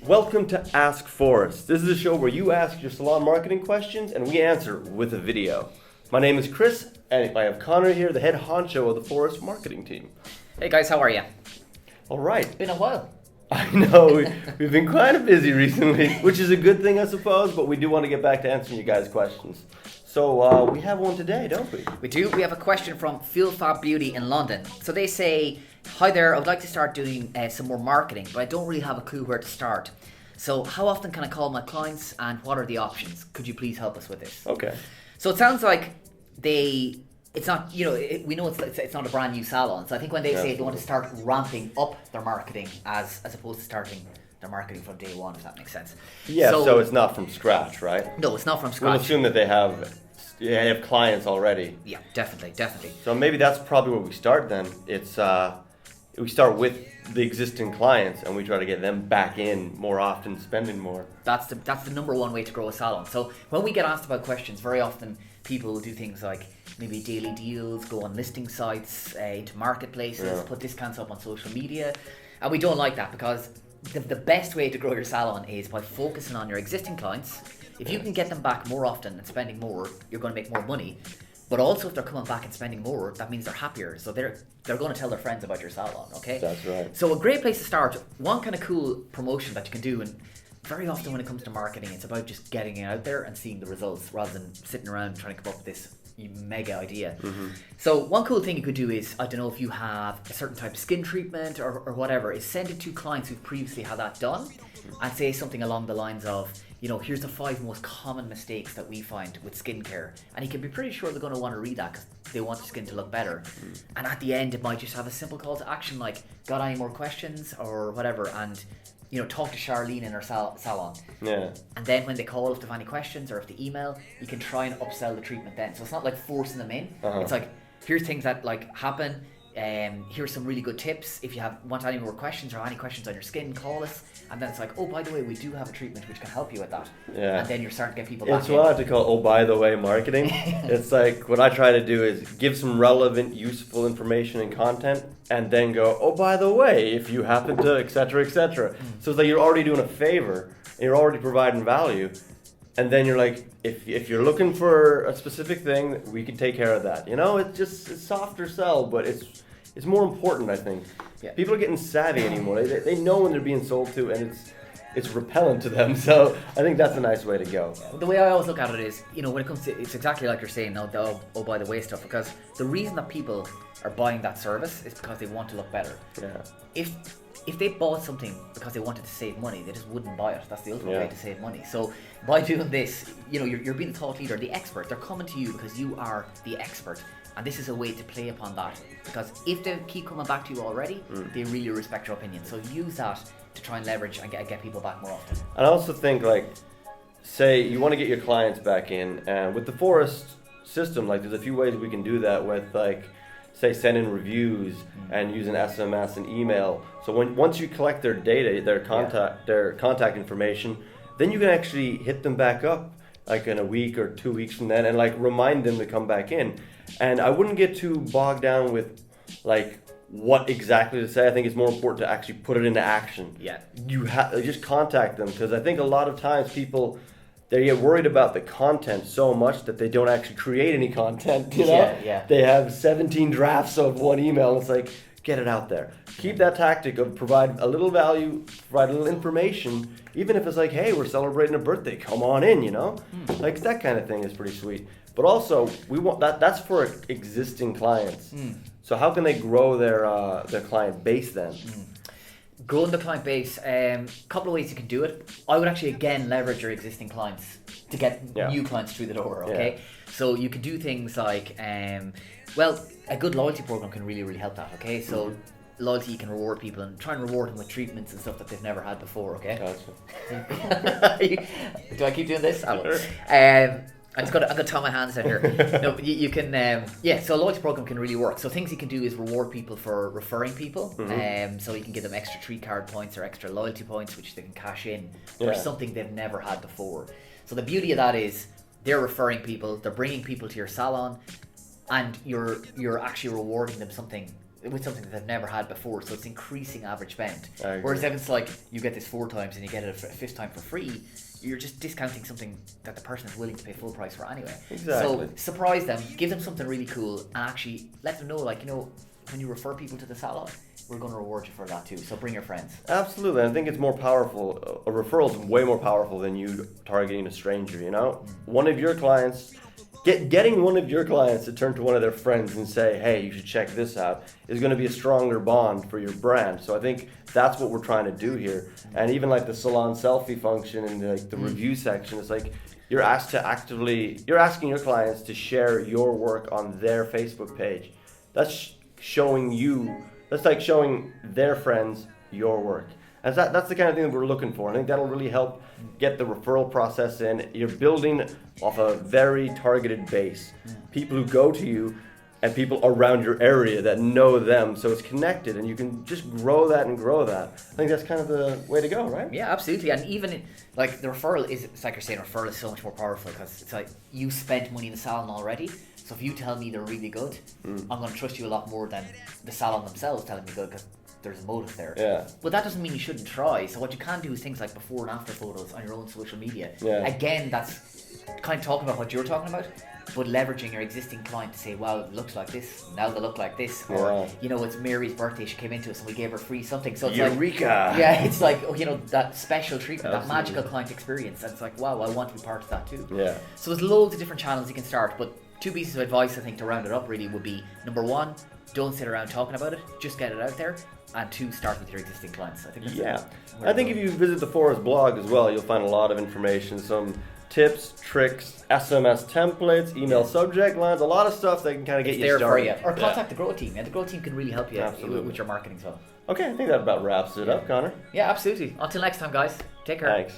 Welcome to AskPhorest. This is a show where you ask your salon marketing questions and we answer with a video. My name is Chris and I have Connor here, the head honcho of the Phorest marketing team. Hey guys, how are you? All right. Been a while. I know, we've been kind of busy recently, which is a good thing I suppose, but we do want to get back to answering you guys' questions. So we have one today, don't we? We do. We have a question from Fab Beauty in London. So they say, hi there, I would like to start doing some more marketing, but I don't really have a clue where to start. So how often can I call my clients and what are the options? Could you please help us with this? Okay. So it sounds like it's not, we know it's not a brand new salon. So I think when they say they want to start ramping up their marketing as opposed to starting their marketing from day one, if that makes sense. Yeah, so it's not from scratch, right? No, it's not from scratch. We'll assume that they have clients already. Yeah, definitely. So maybe that's probably where we start then. It's we start with the existing clients and we try to get them back in more often, spending more. That's the number one way to grow a salon. So when we get asked about questions, very often people will do things like maybe daily deals, go on listing sites, into marketplaces, put discounts up on social media. And we don't like that because the best way to grow your salon is by focusing on your existing clients. If you can get them back more often and spending more, you're going to make more money. But also if they're coming back and spending more, that means they're happier. So they're going to tell their friends about your salon, okay? That's right. So a great place to start, one kind of cool promotion that you can do, and very often when it comes to marketing, it's about just getting it out there and seeing the results rather than sitting around trying to come up with this mega idea. Mm-hmm. So one cool thing you could do is, I don't know if you have a certain type of skin treatment or whatever, is send it to clients who've previously had that done and say something along the lines of, here's the 5 most common mistakes that we find with skincare. And you can be pretty sure they're going to want to read that because they want their skin to look better. Mm. And at the end, it might just have a simple call to action like, got any more questions or whatever, and talk to Charlene in her salon. Yeah. And then when they call, if they have any questions or if they email, you can try and upsell the treatment then. So it's not like forcing them in. Uh-huh. It's like, here's things that happen. Here's some really good tips. If you want any more questions or any questions on your skin, call us. And then it's like, oh, by the way, we do have a treatment which can help you with that. Yeah. And then you're starting to get people back It's what I like to call, oh, by the way, marketing. It's like, what I try to do is give some relevant, useful information and content, and then go, oh, by the way, if you happen to, et cetera, et cetera. Mm. So it's like you're already doing a favor, and you're already providing value. And then you're like, if you're looking for a specific thing, we can take care of that. It's softer sell, but it's more important, I think. Yeah. People are getting savvy anymore. They know when they're being sold to, and it's repellent to them. So I think that's a nice way to go. The way I always look at it is, when it comes to, it's exactly like you're saying, the by the way stuff, because the reason that people are buying that service is because they want to look better. Yeah. If they bought something because they wanted to save money, they just wouldn't buy it. That's the ultimate way to save money. So by doing this, you're being a thought leader, the expert. They're coming to you because you are the expert. And this is a way to play upon that. Because if they keep coming back to you already, they really respect your opinion. So use that to try and leverage and get people back more often. And I also think, say you want to get your clients back in, and with the Phorest system, there's a few ways we can do that with, say, send in reviews and using SMS and email. So once you collect their data, their contact information, then you can actually hit them back up in a week or 2 weeks from then and remind them to come back in. And I wouldn't get too bogged down with what exactly to say. I think it's more important to actually put it into action. Yeah. You just contact them, because I think a lot of times people, they get worried about the content so much that they don't actually create any content. Yeah. They have 17 drafts of one email. It's like, get it out there. Keep that tactic of provide a little value, provide a little information, even if it's like, hey, we're celebrating a birthday, come on in, that kind of thing is pretty sweet. But also, we want that's for existing clients. Mm. So how can they grow their client base then? Growing the client base, couple of ways you can do it. I would actually again leverage your existing clients to get new clients through the door. Okay, so you can do things like, a good loyalty program can really, really help that. Okay, so loyalty, you can reward people and try and reward them with treatments and stuff that they've never had before. Okay. Gotcha. Do I keep doing this? I will. I'm gonna tie my hands out here. No, you can, so a loyalty program can really work. So things you can do is reward people for referring people. Mm-hmm. So you can give them extra treat card points or extra loyalty points, which they can cash in for something they've never had before. So the beauty of that is they're referring people, they're bringing people to your salon, and you're actually rewarding them something with something that they've never had before, so it's increasing average spend. I agree. Whereas if it's like you get this 4 times and you get it a fifth time for free, you're just discounting something that the person is willing to pay full price for anyway. Exactly. So surprise them, give them something really cool, and actually let them know, like, you know, when you refer people to the salon, we're going to reward you for that too. So bring your friends. Absolutely. I think it's more powerful. A referral is way more powerful than you targeting a stranger, you know? One of your clients, getting one of your clients to turn to one of their friends and say, hey, you should check this out, is going to be a stronger bond for your brand. So I think that's what we're trying to do here. And even like the salon selfie function and like the review section, it's like you're asking your clients to share your work on their Facebook page. That's like showing their friends your work. And that's the kind of thing that we're looking for. I think that'll really help get the referral process in. You're building off a very targeted base. People who go to you and people around your area that know them. So it's connected and you can just grow that and grow that. I think that's kind of the way to go, right? Yeah, absolutely. And even like the referral it's like you're saying, referral is so much more powerful because it's like you spent money in the salon already. So if you tell me they're really good, I'm going to trust you a lot more than the salon themselves telling me good, because there's a motive there. Yeah. But that doesn't mean you shouldn't try. So what you can do is things like before and after photos on your own social media. Yeah. Again, that's kind of talking about what you're talking about, but leveraging your existing client to say, wow, it looks like this, now they look like this. Or, you know, it's Mary's birthday, she came into us and we gave her free something. So it's Eureka! like, yeah, it's like, you know, that special treatment, Absolutely. that magical client experience. And it's like, wow, I want to be part of that too. Yeah. So there's loads of different channels you can start, but 2 pieces of advice I think to round it up really would be, number 1, don't sit around talking about it, just get it out there. And 2, start with your existing clients. I think that's I think if you visit the Phorest blog as well, you'll find a lot of information, some tips, tricks, SMS templates, email subject lines, a lot of stuff that can kind of get you started. For you. Or contact the growth team. Yeah, the growth team can really help you with your marketing as well. Okay, I think that about wraps it up, Connor. Yeah, absolutely. Until next time, guys. Take care. Thanks.